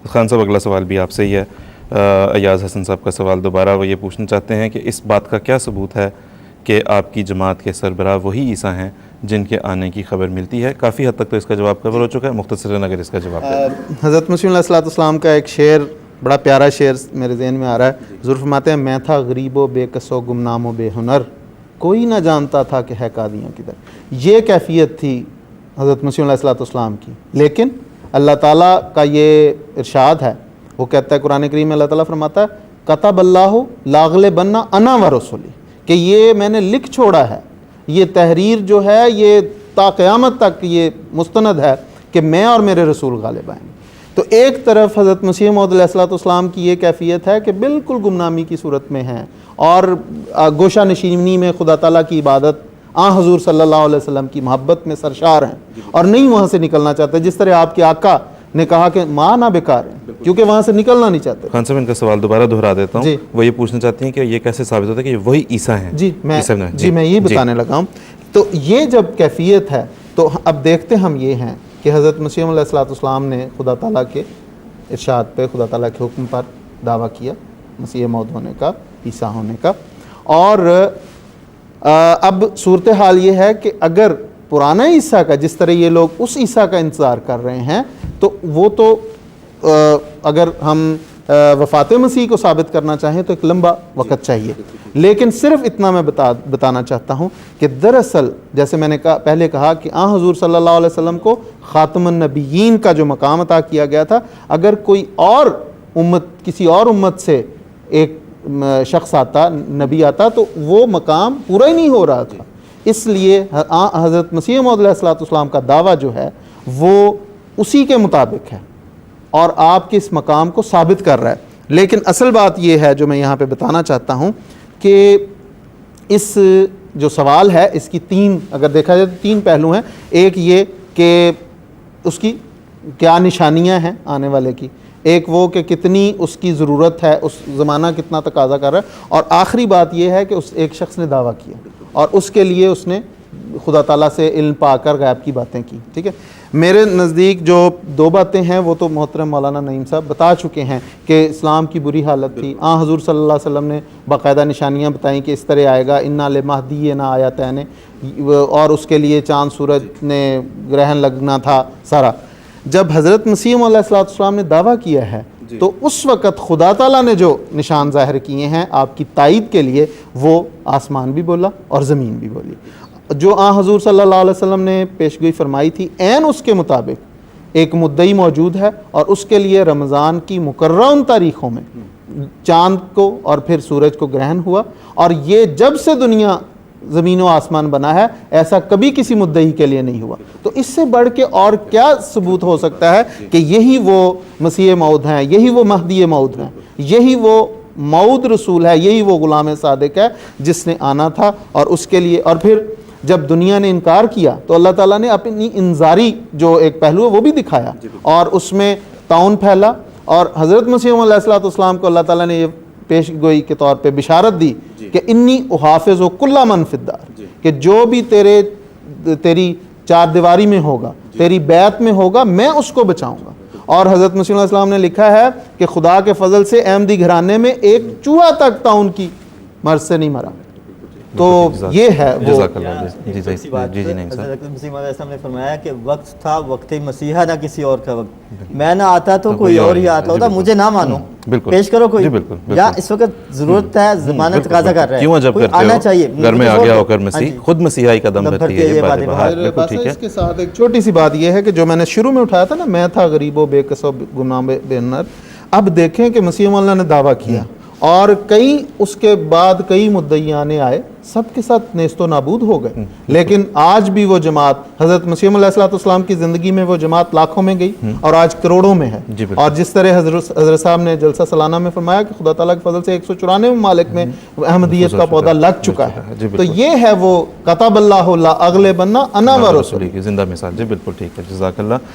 خان صاحب اگلا سوال بھی آپ سے ہی ہے. ایاز حسن صاحب کا سوال دوبارہ وہ یہ پوچھنا چاہتے ہیں کہ اس بات کا کیا ثبوت ہے کہ آپ کی جماعت کے سربراہ وہی عیسیٰ ہیں جن کے آنے کی خبر ملتی ہے؟ کافی حد تک تو اس کا جواب کور ہو چکا ہے، مختصراً اگر اس کا جواب دیں. حضرت مسیح علیہ السلام کا ایک شعر، بڑا پیارا شعر میرے ذہن میں آ رہا ہے. حضور فرماتے ہیں میں تھا غریب و بے کس و گمنام و بے ہنر، کوئی نہ جانتا تھا کہ ہے قادیاں کدھر. یہ کیفیت تھی حضرت مسیح علیہ السلام کی. لیکن اللہ تعالیٰ کا یہ ارشاد ہے، وہ کہتا ہے قرآن کریم میں اللہ تعالیٰ فرماتا ہے کتب اللہ لاغلبن انا و رسولی، کہ یہ میں نے لکھ چھوڑا ہے، یہ تحریر جو ہے یہ تا قیامت تک یہ مستند ہے کہ میں اور میرے رسول غالب آئیں گے. تو ایک طرف حضرت مسیح موعود علیہ السلام کی یہ کیفیت ہے کہ بالکل گمنامی کی صورت میں ہیں اور گوشہ نشینی میں خدا تعالیٰ کی عبادت، حضور صلی اللہ علیہ وسلم کی محبت میں سرشار ہیں اور نہیں وہاں سے نکلنا چاہتے، جس طرح آپ کے آقا نے کہا کہ ماں نہ بیکار ہیں کیونکہ وہاں سے نکلنا نہیں چاہتے. خان صاحب ان کا سوال دوبارہ دہرا دیتا ہوں. وہ یہ پوچھنا چاہتی ہیں کہ یہ کیسے ثابت ہوتا ہے کہ یہ وہی عیسیٰ ہیں؟ میں یہ بتانے لگا ہوں. تو یہ جب کیفیت ہے تو اب دیکھتے ہم یہ ہیں کہ حضرت مسیح علیہ السلام نے خدا تعالیٰ کے ارشاد پہ، خدا تعالیٰ کے حکم پر دعویٰ کیا مسیح موعود ہونے کا، عیسیٰ ہونے کا. اور اب صورتحال یہ ہے کہ اگر پرانا عیسیٰ کا، جس طرح یہ لوگ اس عیسیٰ کا انتظار کر رہے ہیں، تو وہ تو اگر ہم وفات مسیح کو ثابت کرنا چاہیں تو ایک لمبا وقت چاہیے. لیکن صرف اتنا میں بتانا چاہتا ہوں کہ دراصل جیسے میں نے پہلے کہا کہ حضور صلی اللہ علیہ وسلم کو خاتم النبیین کا جو مقام عطا کیا گیا تھا، اگر کوئی اور امت، کسی اور امت سے ایک شخص آتا، نبی آتا، تو وہ مقام پورا ہی نہیں ہو رہا تھا. اس لیے حضرت مسیح موعود علیہ السلام کا دعویٰ جو ہے وہ اسی کے مطابق ہے اور آپ کے اس مقام کو ثابت کر رہا ہے. لیکن اصل بات یہ ہے جو میں یہاں پہ بتانا چاہتا ہوں کہ اس جو سوال ہے اس کی اگر دیکھا جائے تو تین پہلو ہیں. ایک یہ کہ اس کی کیا نشانیاں ہیں آنے والے کی، ایک وہ کہ کتنی اس کی ضرورت ہے، اس زمانہ کتنا تقاضا کر رہا ہے، اور آخری بات یہ ہے کہ اس ایک شخص نے دعویٰ کیا اور اس کے لیے اس نے خدا تعالیٰ سے علم پا کر غیب کی باتیں کی. ٹھیک ہے، میرے نزدیک جو دو باتیں ہیں وہ تو محترم مولانا نعیم صاحب بتا چکے ہیں کہ اسلام کی بری حالت تھی. حضور صلی اللہ علیہ وسلم نے باقاعدہ نشانیاں بتائیں کہ اس طرح آئے گا، انا لمہدی نا آیتین، اور اس کے لیے چاند سورج نے گرہن لگنا تھا سارا. جب حضرت مسیح علیہ السلام نے دعویٰ کیا ہے تو اس وقت خدا تعالیٰ نے جو نشان ظاہر کیے ہیں آپ کی تائید کے لیے، وہ آسمان بھی بولا اور زمین بھی بولی. جو حضور صلی اللہ علیہ وسلم نے پیشگوئی فرمائی تھی عین اس کے مطابق ایک مدعی موجود ہے، اور اس کے لیے رمضان کی مقررہ ان تاریخوں میں چاند کو اور پھر سورج کو گرہن ہوا. اور یہ جب سے دنیا زمین و آسمان بنا ہے ایسا کبھی کسی مدعی کے لیے نہیں ہوا. تو اس سے بڑھ کے اور کیا ثبوت ہو سکتا ہے کہ یہی وہ مسیح موعود ہیں، یہی وہ مہدی موعود ہیں، یہی وہ موعود رسول ہے، یہی وہ غلام صادق ہے جس نے آنا تھا. اور اس کے لیے، اور پھر جب دنیا نے انکار کیا تو اللہ تعالیٰ نے اپنی انذاری جو ایک پہلو ہے وہ بھی دکھایا اور اس میں طاعون پھیلا. اور حضرت مسیح علیہ السلام کو اللہ تعالیٰ نے یہ پیش گوئی کے طور پہ بشارت دی کہ انی احافظ کل من فی الدار، کہ جو بھی تیری چار دیواری میں ہوگا، تیری بیعت میں ہوگا، میں اس کو بچاؤں گا. اور حضرت مسیح علیہ السلام نے لکھا ہے کہ خدا کے فضل سے احمدی گھرانے میں ایک چوہا تک طاعون کی مرض سے نہیں مرا. تو یہ ہے وہ حضرت مسیح علیہ السلام نے فرمایا کہ وقت تھا وقت مسیحا، نہ کسی اور کا وقت. میں نہ آتا تو کوئی اور ہی آتا ہوتا. مجھے نہ مانو، پیش کرو کوئی، یا اس وقت ضرورت ہے، زمانہ تقاضا کر رہا ہے، کیوں جب کوئی کرتے آنا ہو چاہیے. گھر میں آ گیا ہو کر مسیح خود مسیحائی قدم بھرتی ہے. یہ بات بالکل ٹھیک ہے. اس کے ساتھ ایک چھوٹی سی بات یہ ہے کہ جو میں نے شروع میں اٹھایا تھا نا، میں تھا غریب و بے کس و گمنام بے ہنر. اب دیکھیں کہ مسیح اللہ نے دعویٰ کیا اور اس کے بعد کئی مدعیان آئے، سب کے ساتھ نیست و نابود ہو گئے. لیکن آج بھی وہ جماعت، حضرت مسیح علیہ السلام کی زندگی میں وہ جماعت لاکھوں میں گئی اور آج کروڑوں میں ہے. اور جس طرح حضرت صاحب نے جلسہ سالانہ میں فرمایا کہ خدا تعالیٰ کے فضل سے 194 ممالک میں احمدیت کا پودا لگ چکا ہے. تو یہ ہے وہ کتب اللہ لا اغلبن انا و رسولی کی زندہ مثال. جی بالکل ٹھیک ہے، جزاک اللہ.